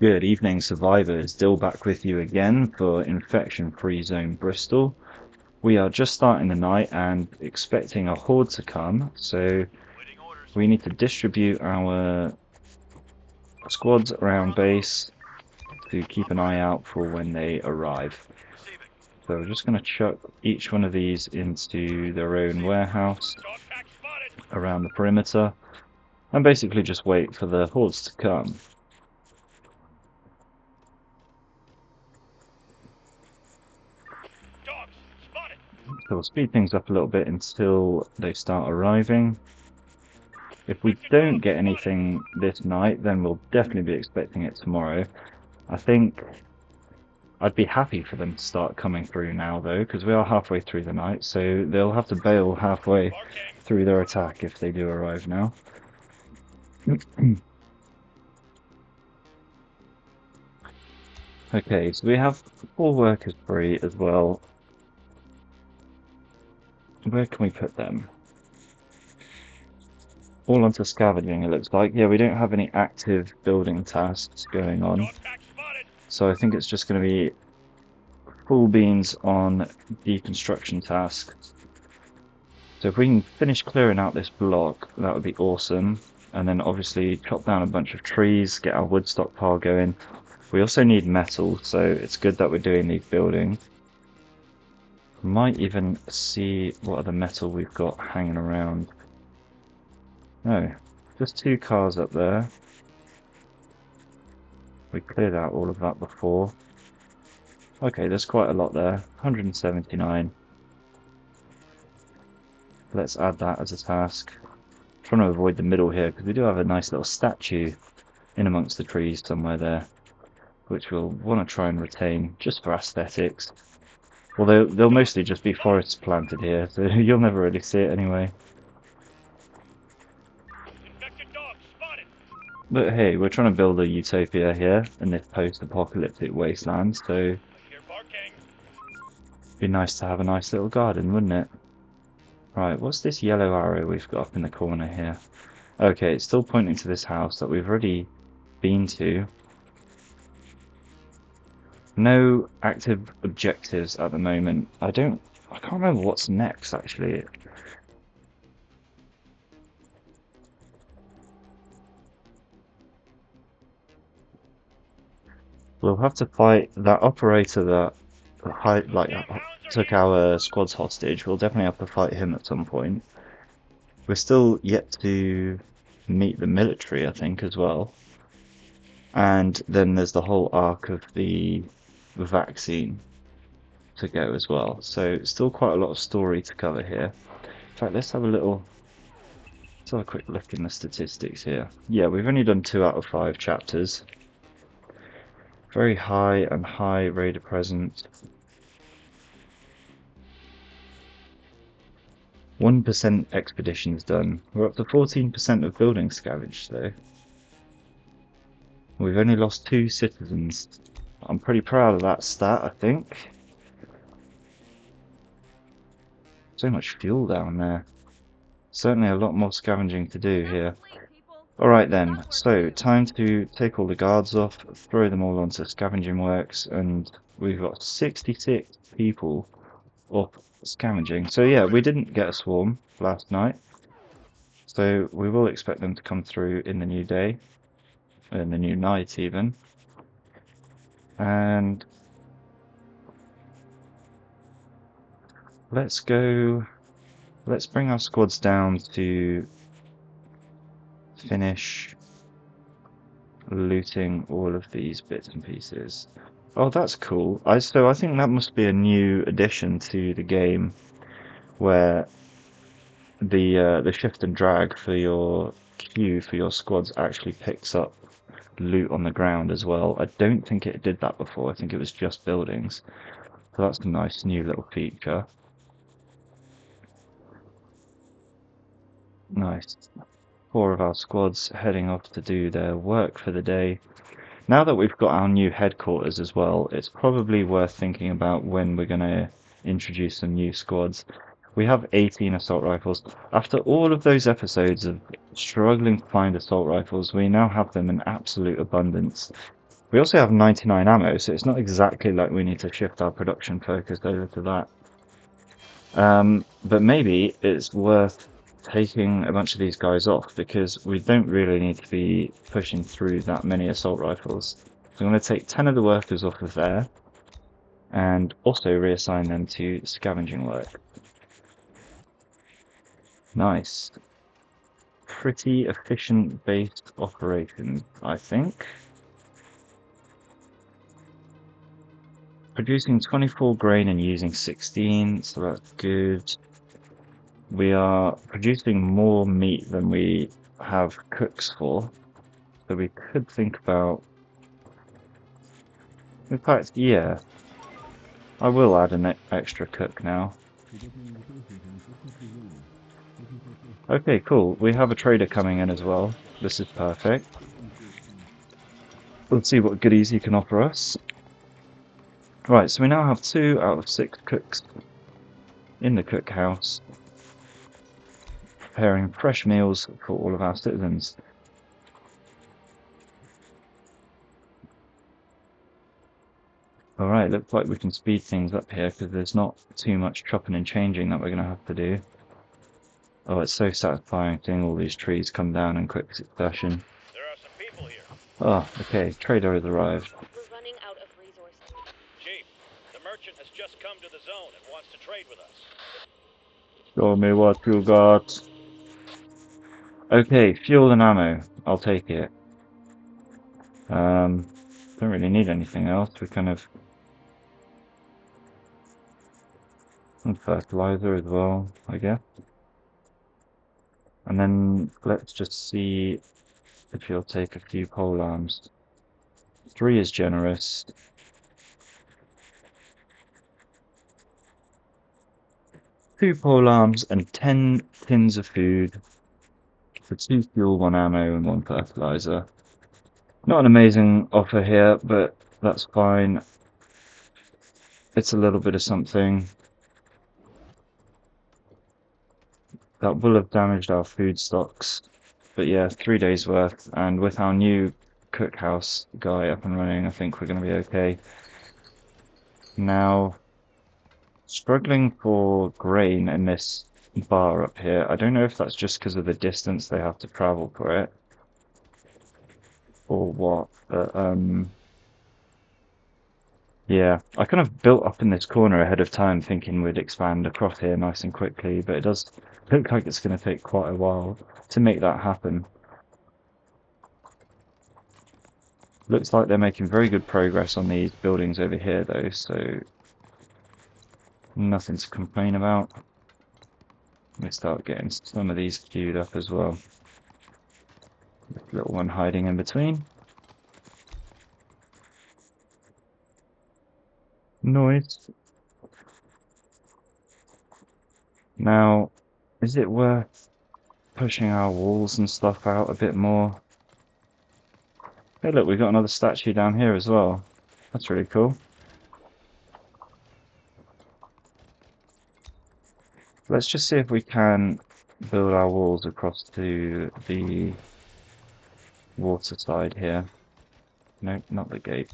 Good evening, survivors. Dill back with you again for infection-free zone Bristol. We are just starting the night and expecting a horde to come, so we need to distribute our squads around base to keep an eye out for when they arrive. So we're just going to chuck each one of these into their own warehouse around the perimeter and basically just wait for the hordes to come. So we'll speed things up a little bit until they start arriving. If we don't get anything this night, then we'll definitely be expecting it tomorrow. I think I'd be happy for them to start coming through now, though, because we are halfway through the night, so they'll have to bail halfway through their attack if they do arrive now. Okay, so we have 4 workers free as well. Where can we put them? All onto scavenging, it looks like. Yeah, we don't have any active building tasks going on. So I think it's just going to be full beans on deconstruction tasks. So if we can finish clearing out this block, that would be awesome. And then obviously chop down a bunch of trees, get our wood stockpile going. We also need metal, so it's good that we're doing these buildings. Might even see what other metal we've got hanging around. No, just 2 cars up there. We cleared out all of that before. Okay, there's quite a lot there. 179. Let's add that as a task. I'm trying to avoid the middle here because we do have a nice little statue in amongst the trees somewhere there, which we'll want to try and retain just for aesthetics. Although they'll mostly just be forests planted here, so you'll never really see it anyway. But hey, we're trying to build a utopia here in this post-apocalyptic wasteland, so it'd be nice to have a nice little garden, wouldn't it? Right, what's this yellow arrow we've got up in the corner here? Okay, it's still pointing to this house that we've already been to. No active objectives at the moment. I can't remember what's next, actually. We'll have to fight that operator that took our squads hostage. We'll definitely have to fight him at some point. We're still yet to meet the military, I think, as well. And then there's the whole arc of the vaccine to go as well. So still quite a lot of story to cover here. In fact, let's have a quick look in the statistics here. Yeah, we've only done 2 out of 5 chapters. Very high and high raider presence. 1% expeditions done. We're up to 14% of building scavenged though. We've only lost 2 citizens. I'm pretty proud of that stat, I think. So much fuel down there. Certainly a lot more scavenging to do here. Alright then, so time to take all the guards off, throw them all onto scavenging works, and we've got 66 people up scavenging. So yeah, we didn't get a swarm last night, so we will expect them to come through in the new day, in the new night even. And let's bring our squads down to finish looting all of these bits and pieces. Oh, that's cool. So I think that must be a new addition to the game, where the shift and drag for your queue for your squads actually picks up loot on the ground as well. I don't think it did that before. I think it was just buildings. So that's a nice new little feature. Nice. 4 of our squads heading off to do their work for the day. Now that we've got our new headquarters as well, it's probably worth thinking about when we're going to introduce some new squads. We have 18 assault rifles. After all of those episodes of struggling to find assault rifles, we now have them in absolute abundance. We also have 99 ammo, so it's not exactly like we need to shift our production focus over to that. But maybe it's worth taking a bunch of these guys off, because we don't really need to be pushing through that many assault rifles. So I'm going to take 10 of the workers off of there, and also reassign them to scavenging work. Nice. Pretty efficient based operation, I think. Producing 24 grain and using 16, so that's good. We are producing more meat than we have cooks for, so we could think about... In fact, yeah, I will add an extra cook now. Okay, cool. We have a trader coming in as well. This is perfect. Let's see what goodies he can offer us. Right, so we now have 2 out of 6 cooks in the cookhouse, preparing fresh meals for all of our citizens. Alright, looks like we can speed things up here, because there's not too much chopping and changing that we're going to have to do. Oh, it's so satisfying seeing all these trees come down in quick succession. There are some people here. Oh, okay, trader has arrived. We're running out of resources. Chief, the merchant has just come to the zone and wants to trade with us. Show me what you got. Okay, fuel and ammo. I'll take it. Don't really need anything else. We kind of... And fertilizer as well, I guess. And then let's just see if you'll take a few pole arms. 3 is generous. 2 pole arms and 10 tins of food for 2 fuel, 1 ammo, and 1 fertilizer. Not an amazing offer here, but that's fine. It's a little bit of something. That will have damaged our food stocks. But yeah, 3 days worth, and with our new cookhouse guy up and running, I think we're going to be okay. Now, struggling for grain in this bar up here. I don't know if that's just because of the distance they have to travel for it, or what, but yeah, I kind of built up in this corner ahead of time thinking we'd expand across here nice and quickly, but it does look like it's going to take quite a while to make that happen. Looks like they're making very good progress on these buildings over here though, so nothing to complain about. Let me start getting some of these queued up as well. Little one hiding in between. Noise. Now, is it worth pushing our walls and stuff out a bit more? Hey look, we've got another statue down here as well. That's really cool. Let's just see if we can build our walls across to the water side here. No, not the gate.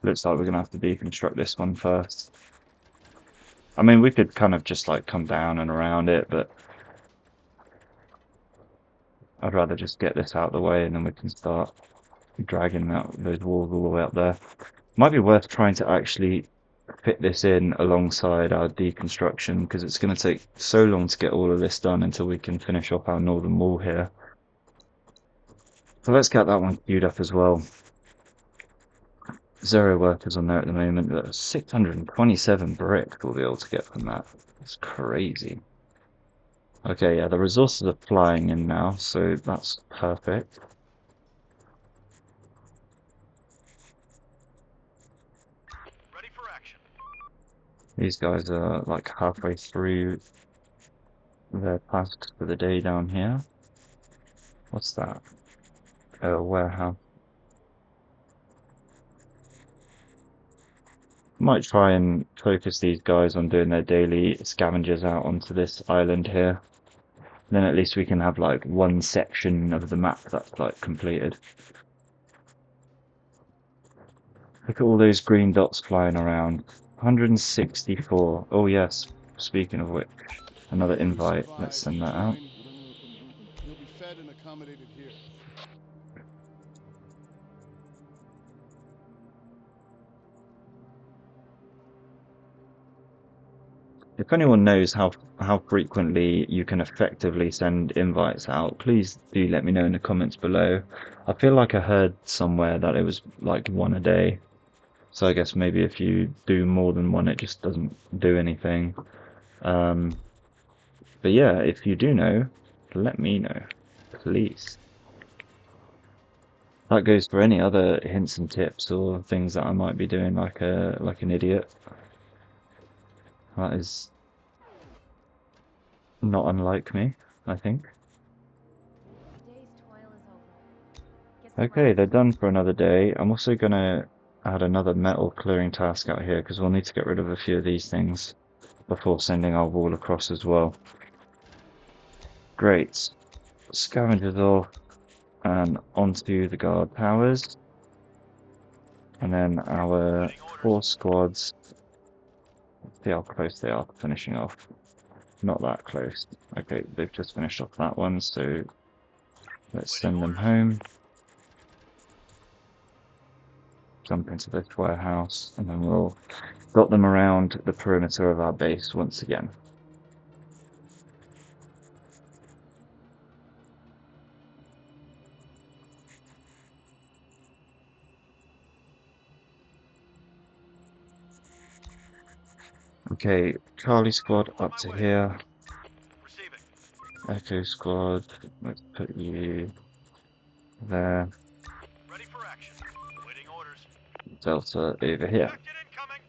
Looks like we're gonna have to deconstruct this one first. I mean, we could kind of just like come down and around it, but I'd rather just get this out of the way and then we can start dragging out those walls all the way up there. Might be worth trying to actually fit this in alongside our deconstruction, because it's going to take so long to get all of this done until we can finish off our northern wall here. So let's get that one queued up as well. 0 workers on there at the moment, but 627 brick we'll be able to get from that. It's crazy. Okay, yeah, the resources are flying in now, so that's perfect. Ready for action. These guys are like halfway through their tasks for the day down here. What's that? Oh, warehouse. Might try and focus these guys on doing their daily scavengers out onto this island here. Then at least we can have like one section of the map that's like completed. Look at all those green dots flying around. 164. Oh yes, speaking of which, another If you invite. Let's survive send that out. fine, you'll be fed and accommodated here. If anyone knows how frequently you can effectively send invites out, please do let me know in the comments below. I feel like I heard somewhere that it was like one a day. So I guess maybe if you do more than one, it just doesn't do anything. Um, but yeah, if you do know, let me know, please. That goes for any other hints and tips or things that I might be doing like an idiot. That is not unlike me, I think. Okay, they're done for another day. I'm also gonna add another metal clearing task out here because we'll need to get rid of a few of these things before sending our wall across as well. Great. Scavengers off and onto the guard towers. And then our 4 squads, see how close they are finishing off. Not that close. Okay, they've just finished off that one, so let's send them home. Jump into this warehouse, and then we'll dot them around the perimeter of our base once again. Okay, Charlie squad up to here. Echo squad, let's put you there. Ready for action. Waiting orders. Delta over here. Incoming.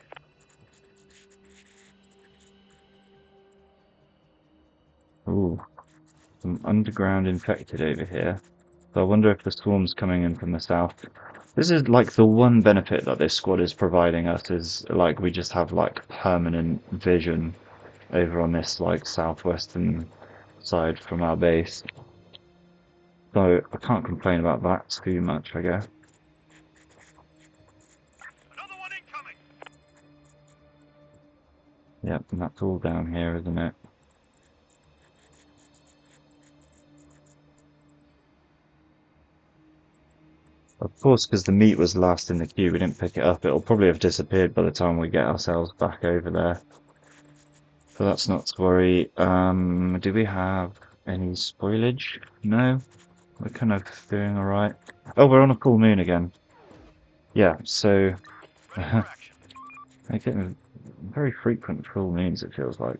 Ooh, some underground infected over here. So I wonder if the swarm's coming in from the south. This is like the one benefit that this squad is providing us is like we just have like permanent vision over on this like southwestern side from our base. So I can't complain about that too much, I guess. Another one incoming. Yep, and that's all down here, isn't it? Of course, because the meat was last in the queue, we didn't pick it up. It'll probably have disappeared by the time we get ourselves back over there. So that's not to worry. Do we have any spoilage? No? We're kind of doing alright. Oh, we're on a full moon again. Yeah, so Ready for action. we're getting very frequent full moons, it feels like.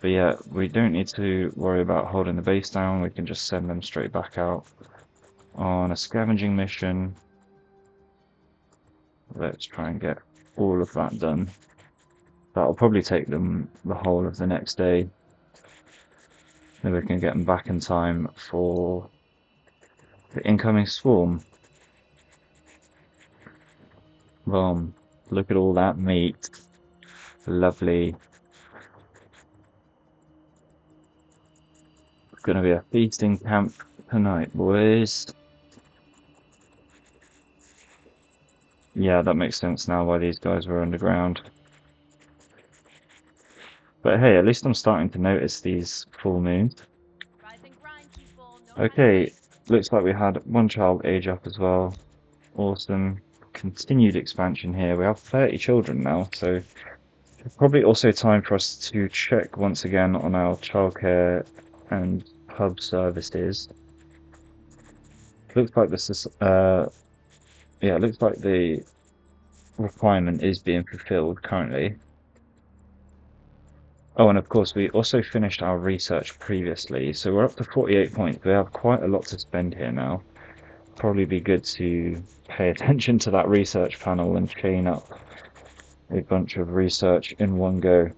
But yeah, we don't need to worry about holding the base down. We can just send them straight back out on a scavenging mission. Let's try and get all of that done. That'll probably take them the whole of the next day. Then we can get them back in time for the incoming swarm. Boom. Look at all that meat. Lovely. It's gonna be a feasting camp tonight, boys. Yeah, that makes sense now why these guys were underground. But hey, at least I'm starting to notice these full moons. Okay, looks like we had one child age up as well. Awesome. Continued expansion here. We have 30 children now, so probably also time for us to check once again on our childcare and hub services. Looks like this is, yeah, it looks like the requirement is being fulfilled currently. Oh, and of course, we also finished our research previously, so we're up to 48 points. We have quite a lot to spend here now. Probably be good to pay attention to that research panel and chain up a bunch of research in one go.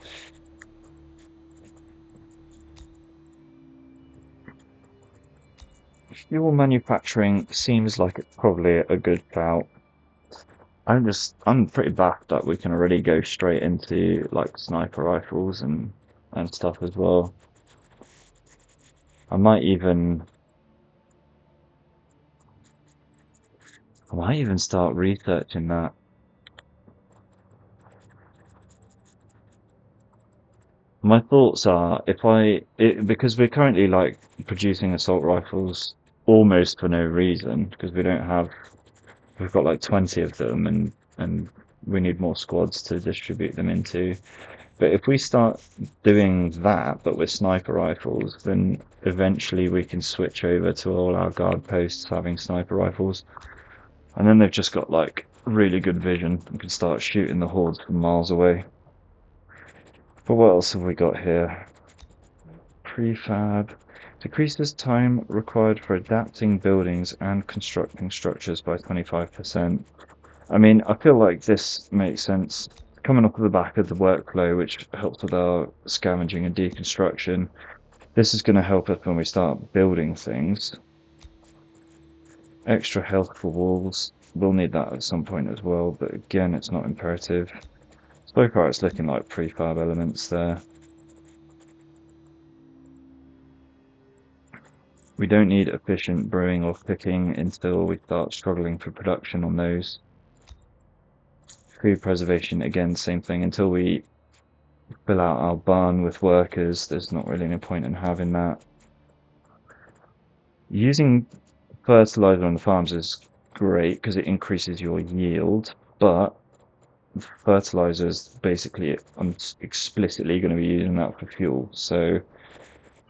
Fuel manufacturing seems like it's probably a good shout. I'm pretty baffed that we can already go straight into like sniper rifles and stuff as well. I might even start researching that. My thoughts are because we're currently like producing assault rifles almost for no reason because we've got like 20 of them and we need more squads to distribute them into. But if we start doing that, but with sniper rifles, then eventually we can switch over to all our guard posts having sniper rifles. And then they've just got like really good vision and can start shooting the hordes from miles away. But what else have we got here? Prefab. Decreases time required for adapting buildings and constructing structures by 25%. I mean, I feel like this makes sense. Coming off of the back of the workflow, which helps with our scavenging and deconstruction, this is going to help us when we start building things. Extra health for walls. We'll need that at some point as well, but again, it's not imperative. So far, it's looking like prefab elements there. We don't need efficient brewing or picking until we start struggling for production on those. Food preservation, again, same thing. Until we fill out our barn with workers, there's not really any point in having that. Using fertilizer on the farms is great because it increases your yield, but fertilizer is basically, I'm explicitly going to be using that for fuel, so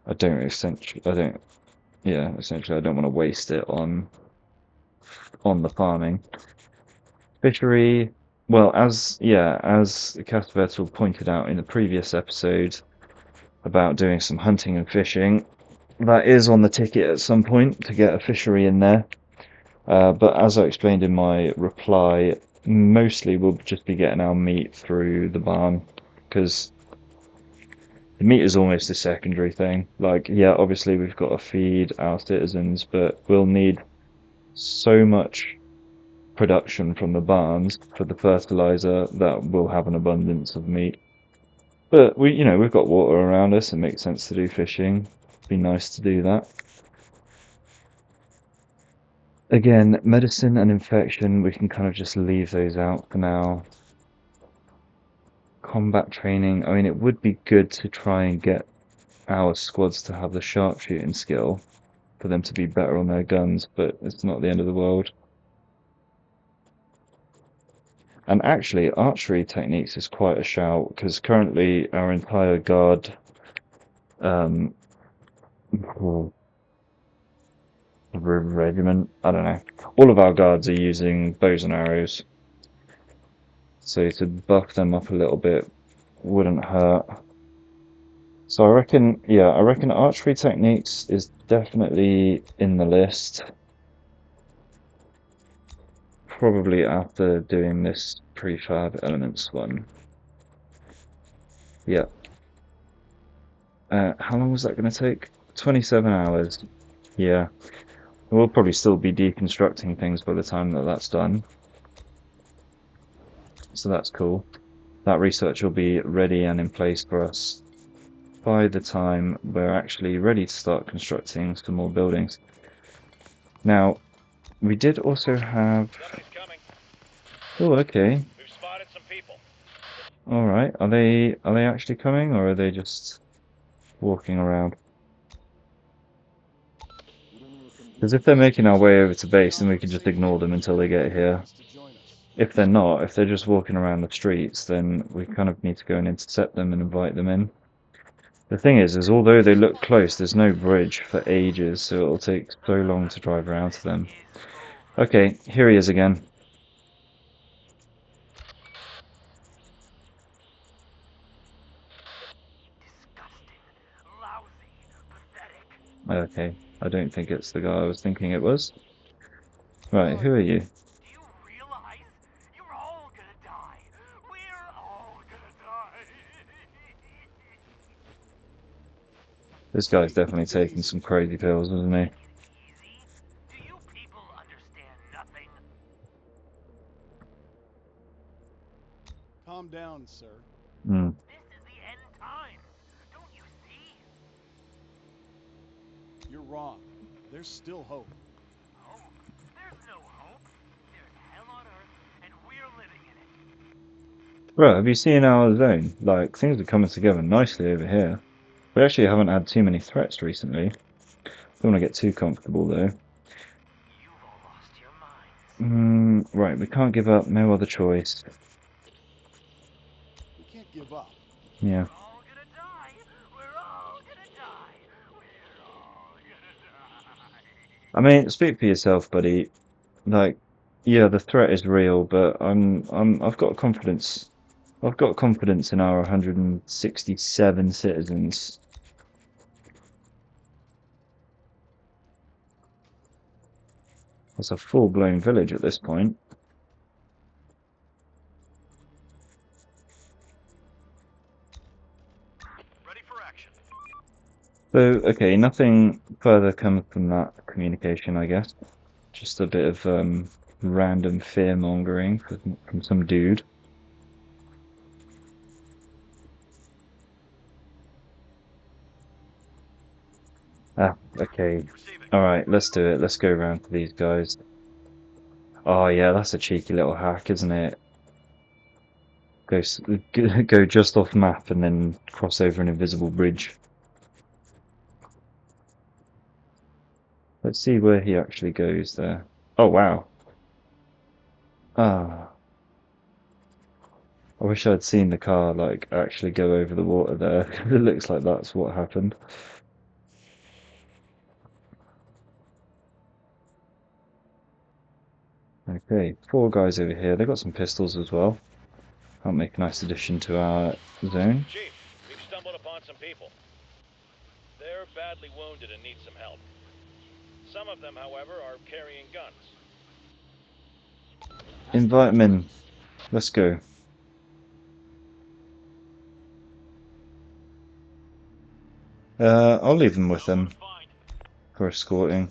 essentially I don't want to waste it on the farming. Fishery, well, as Castavetel pointed out in the previous episode about doing some hunting and fishing, that is on the ticket at some point to get a fishery in there. But as I explained in my reply, mostly we'll just be getting our meat through the barn because the meat is almost a secondary thing. Like, yeah, obviously we've got to feed our citizens, but we'll need so much production from the barns for the fertilizer that we'll have an abundance of meat. But we've got water around us. It makes sense to do fishing. It'd be nice to do that. Again, medicine and infection, we can kind of just leave those out for now. Combat training, I mean, it would be good to try and get our squads to have the sharpshooting skill for them to be better on their guns, but it's not the end of the world. And actually, archery techniques is quite a shout, because currently our entire guard regiment, I don't know, all of our guards are using bows and arrows. So to buff them up a little bit wouldn't hurt. So I reckon archery techniques is definitely in the list. Probably after doing this prefab elements one. Yeah. How long was that going to take? 27 hours. Yeah. We'll probably still be deconstructing things by the time that that's done. So that's cool. That research will be ready and in place for us by the time we're actually ready to start constructing some more buildings. Now, we did also have... Somebody's coming. Oh, okay. We've spotted some people. All right. Are they actually coming, or are they just walking around? Because if they're making our way over to base, then we can just ignore them until they get here. If they're not, if they're just walking around the streets, then we kind of need to go and intercept them and invite them in. The thing is although they look close, there's no bridge for ages, so it'll take so long to drive around to them. Okay, here he is again. Okay, I don't think it's the guy I was thinking it was. Right, who are you? Do you realize you're all gonna die? We're all gonna die. This guy's definitely taking some crazy pills, isn't he? Easy. Do you people understand nothing? Calm down, sir. Hmm. This is the end times. Don't you see? You're wrong. There's still hope. Hope? There's no hope. There's hell on Earth, and we're living in it. Right, have you seen our zone? Like, things are coming together nicely over here. We actually haven't had too many threats recently. Don't want to get too comfortable though. You've all lost your minds. Right, we can't give up. No other choice. We can't give up. Yeah. We're all gonna die. We're all gonna die. We're all gonna die. I mean, speak for yourself, buddy. Like, yeah, the threat is real, but I've got confidence. I've got confidence in our 167 citizens. It's a full-blown village at this point. Ready for action. So, okay, nothing further comes from that communication, I guess. Just a bit of random fear-mongering from some dude. Ah, okay. Receiving. Alright, let's do it. Let's go around to these guys. Oh yeah, that's a cheeky little hack, isn't it? Go just off map and then cross over an invisible bridge. Let's see where he actually goes there. Oh wow. Ah, I wish I'd seen the car like actually go over the water there. It looks like that's what happened. Okay, 4 guys over here. They got some pistols as well. That'll make a nice addition to our zone. Chief, we've stumbled upon some people. They're badly wounded and need some help. Some of them, however, are carrying guns. Invite them in. Let's go. I'll leave them with them Find. for escorting.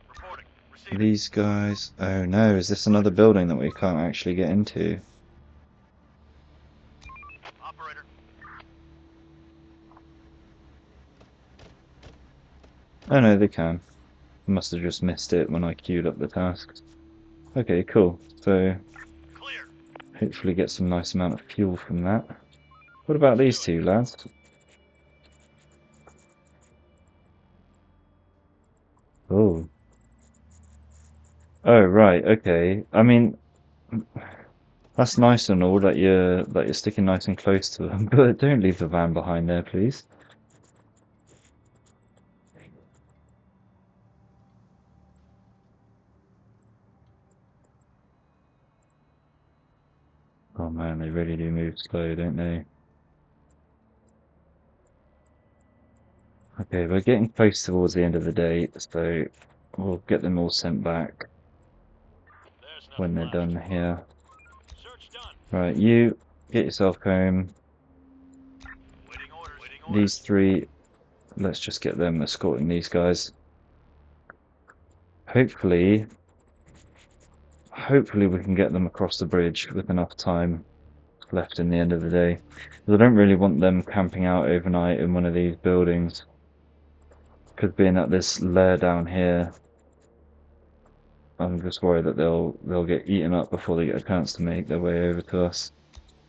Reporting. Receiving. These guys. Oh no, is this another building that we can't actually get into? Operator. Oh no, they can. Must have just missed it when I queued up the tasks. Okay, cool. So Clear. hopefully get some nice amount of fuel from that. What about these two lads? Oh. Oh right, okay. I mean, that's nice and all that you're sticking nice and close to them, but don't leave the van behind there, please. Oh man, they really do move slow, don't they? Okay, we're getting close towards the end of the day, so we'll get them all sent back There's when nothing they're left. done here. Search done. Right, you get yourself home. Waiting orders. Waiting These 3, let's just get them escorting these guys. Hopefully we can get them across the bridge with enough time left in the end of the day. Because I don't really want them camping out overnight in one of these buildings. Because being at this lair down here, I'm just worried that they'll get eaten up before they get a chance to make their way over to us.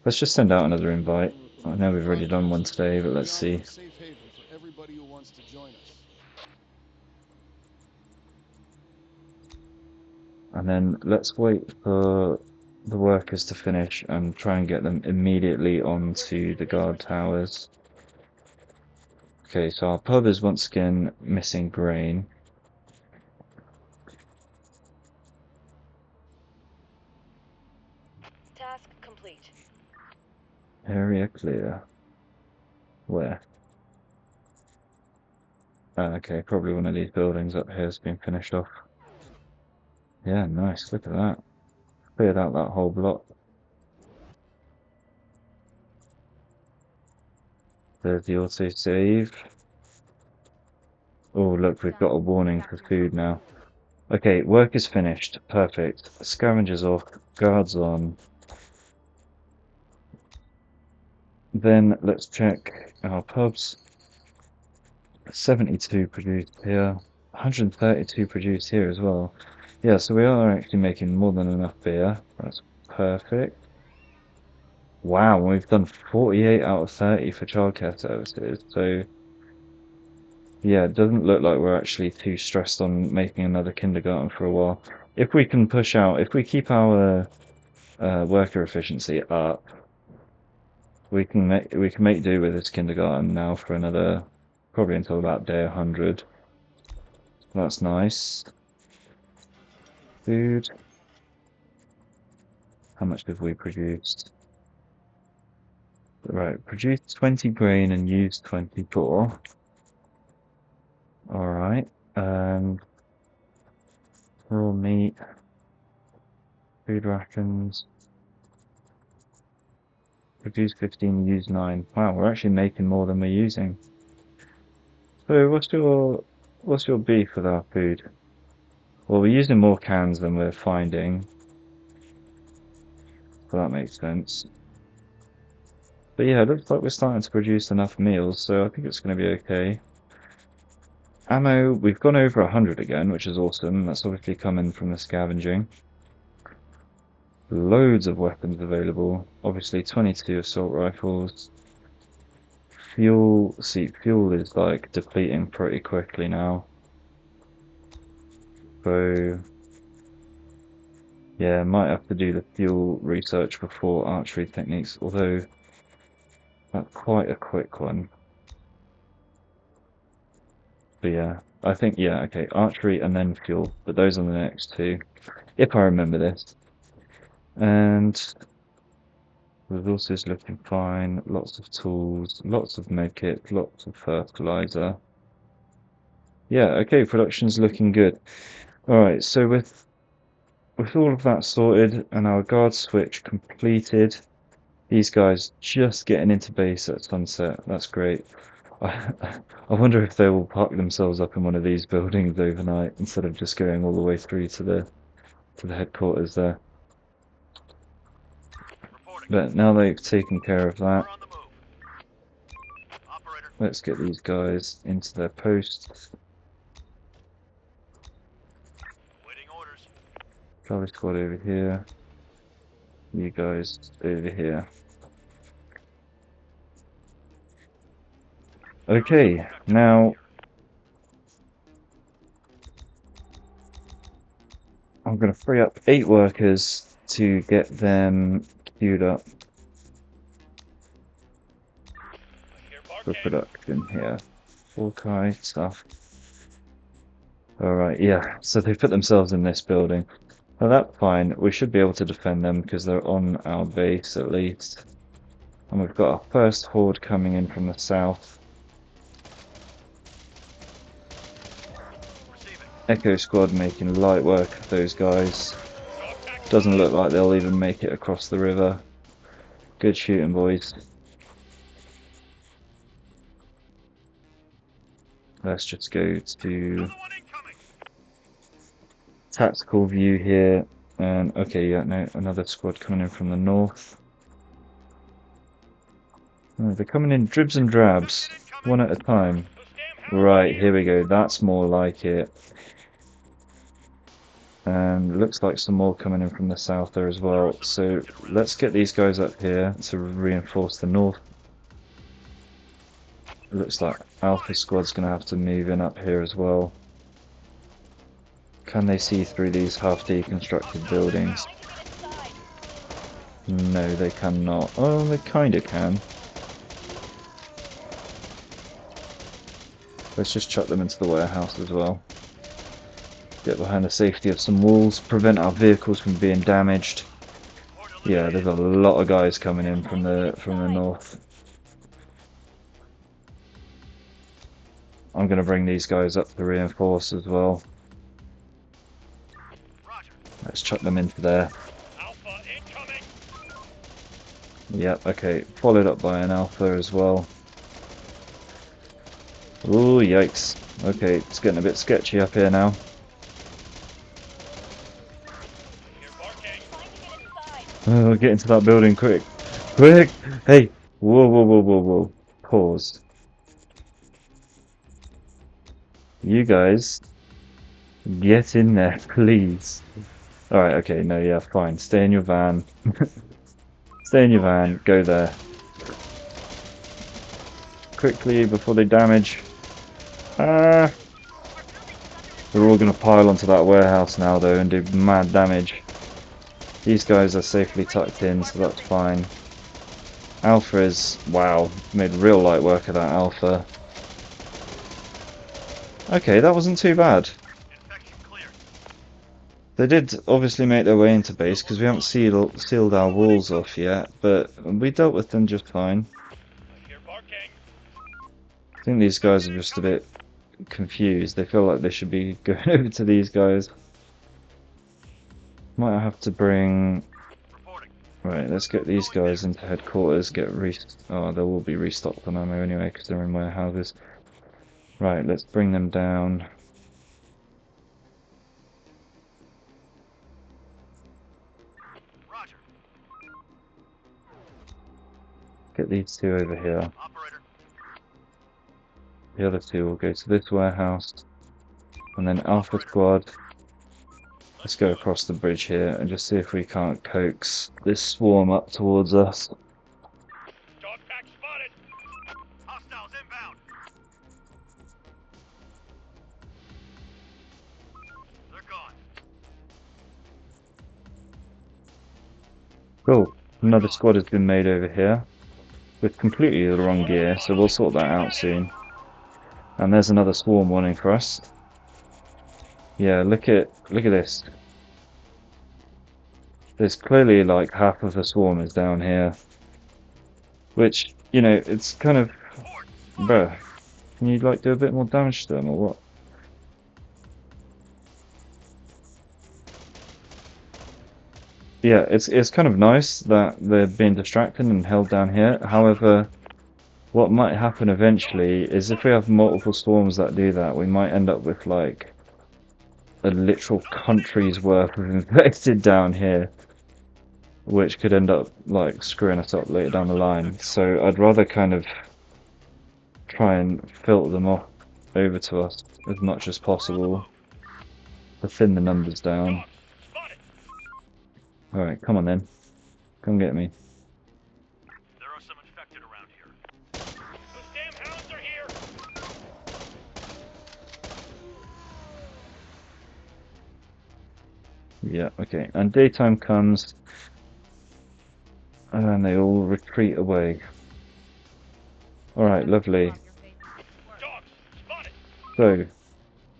Let's just send out another invite. I know we've already done one today, but let's see. A safe haven for everybody who wants to join us. And then let's wait for the workers to finish and try and get them immediately onto the guard towers. Okay, so our pub is once again missing grain. Task complete. Area clear. Where? Okay, probably one of these buildings up here has been finished off. Yeah, nice, look at that. Cleared out that whole block. There's the autosave. Oh, look, we've got a warning for food now. Okay, work is finished. Perfect. Scavengers off. Guards on. Then let's check our pubs. 72 produced here. 132 produced here as well. Yeah, so we are actually making more than enough beer. That's perfect. Wow, we've done 48 out of 30 for childcare services. So yeah, it doesn't look like we're actually too stressed on making another kindergarten for a while. If we can push out, if we keep our worker efficiency up, we can make do with this kindergarten now for another, probably until about day 100. That's nice. Food. How much have we produced? Right, produced 20 grain and used 24. Alright. Raw meat. Food rations. Produce 15, use 9. Wow, we're actually making more than we're using. So what's your beef with our food? Well, we're using more cans than we're finding. So that makes sense. But yeah, it looks like we're starting to produce enough meals, so I think it's going to be okay. Ammo, we've gone over 100 again, which is awesome. That's obviously coming from the scavenging. Loads of weapons available. Obviously 22 assault rifles. Fuel, see, fuel is like depleting pretty quickly now. So yeah, might have to do the fuel research before archery techniques, although that's quite a quick one. But yeah, I think, yeah, okay, archery and then fuel, but those are the next two, if I remember this. And resources looking fine, lots of tools, lots of medkit, lots of fertilizer. Yeah, okay, production's looking good. Alright, so with all of that sorted and our guard switch completed, these guys just getting into base at sunset. That's great. I, I wonder if they will park themselves up in one of these buildings overnight instead of just going all the way through to the headquarters there. But now they've taken care of that, let's get these guys into their posts. Charlie squad over here. You guys over here. Okay, now I'm going to free up 8 workers to get them queued up for production here. Hawkeye stuff. Alright, yeah, so they put themselves in this building. Well, that's fine. We should be able to defend them because they're on our base at least. And we've got our first horde coming in from the south. Echo squad making light work of those guys. Doesn't look like they'll even make it across the river. Good shooting, boys. Let's just go to tactical view here. And okay, yeah, no, another squad coming in from the north. Oh, they're coming in dribs and drabs, one at a time. Right, here we go. That's more like it. And looks like some more coming in from the south there as well. So let's get these guys up here to reinforce the north. It looks like Alpha Squad's going to have to move in up here as well. Can they see through these half deconstructed buildings? No, they cannot. Oh, they kind of can. Let's just chuck them into the warehouse as well. Get behind the safety of some walls, prevent our vehicles from being damaged. Yeah, there's a lot of guys coming in from the north. I'm going to bring these guys up to reinforce as well. Let's chuck them into there. Yep, okay, followed up by an alpha as well. Ooh, yikes. Okay, it's getting a bit sketchy up here now. Oh, get into that building quick. Quick! Hey! Whoa, whoa, whoa, whoa, whoa. Pause. You guys, get in there, please. Alright, okay, no, yeah, fine. Stay in your van. Stay in your van, go there. Quickly, before they damage. Ah! They're all gonna pile onto that warehouse now, though, and do mad damage. These guys are safely tucked in, so that's fine. Alpha is, wow, made real light work of that Alpha. Okay, that wasn't too bad. Infection cleared. They did obviously make their way into base because we haven't sealed our walls off yet, but we dealt with them just fine. I hear barking. I think these guys are just a bit confused. They feel like they should be going over to these guys. Might have to bring... Reporting. Right, let's get these guys into headquarters, Oh, they will be restocked on ammo anyway because they're in warehouses. Right, let's bring them down. Roger. Get these two over here. Operator. The other two will go to this warehouse. And then Alpha Squad. Let's go across the bridge here and just see if we can't coax this swarm up towards us. Dog pack spotted. Hostiles inbound. They're gone. Cool. Another squad has been made over here with completely the wrong gear, so we'll sort that out soon. And there's another swarm warning for us. Yeah, look at this. There's clearly like half of the swarm is down here. Which, you know, it's kind of... Bruh, can you like do a bit more damage to them or what? Yeah, it's kind of nice that they're being distracted and held down here. However, what might happen eventually is if we have multiple swarms that do that, we might end up with like a literal country's worth of infected down here, which could end up like screwing us up later down the line. So I'd rather kind of try and filter them off over to us as much as possible to thin the numbers down. Spotted. Alright, come on then. Come get me. There are some infected around here. Those damn hounds are here. Yeah, okay. And daytime comes, and then they all retreat away. Alright, lovely. Dogs spotted. So,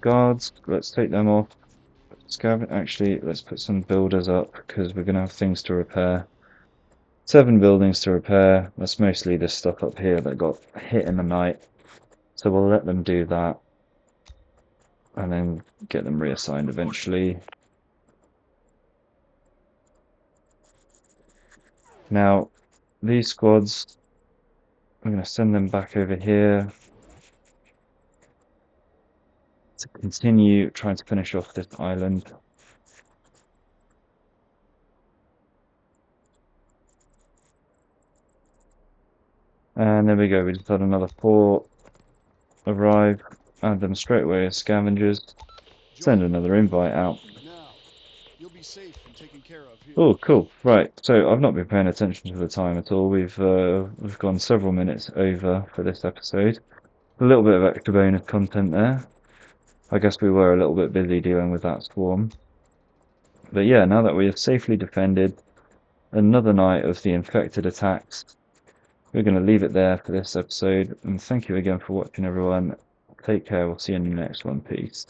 guards, let's take them off. Actually, let's put some builders up, because we're going to have things to repair. 7 buildings to repair. That's mostly this stuff up here that got hit in the night. So we'll let them do that. And then get them reassigned eventually. Now, these squads, I'm going to send them back over here to continue trying to finish off this island. And there we go, we just had another 4 arrive, add them straight away as scavengers, send another invite out. Now, you'll be safe and taken care of here. Oh, cool. Right, so I've not been paying attention to the time at all. We've gone several minutes over for this episode. A little bit of extra bonus content there. I guess we were a little bit busy dealing with that swarm. But yeah, now that we have safely defended another night of the infected attacks, we're going to leave it there for this episode. And thank you again for watching, everyone. Take care. We'll see you in the next one. Peace.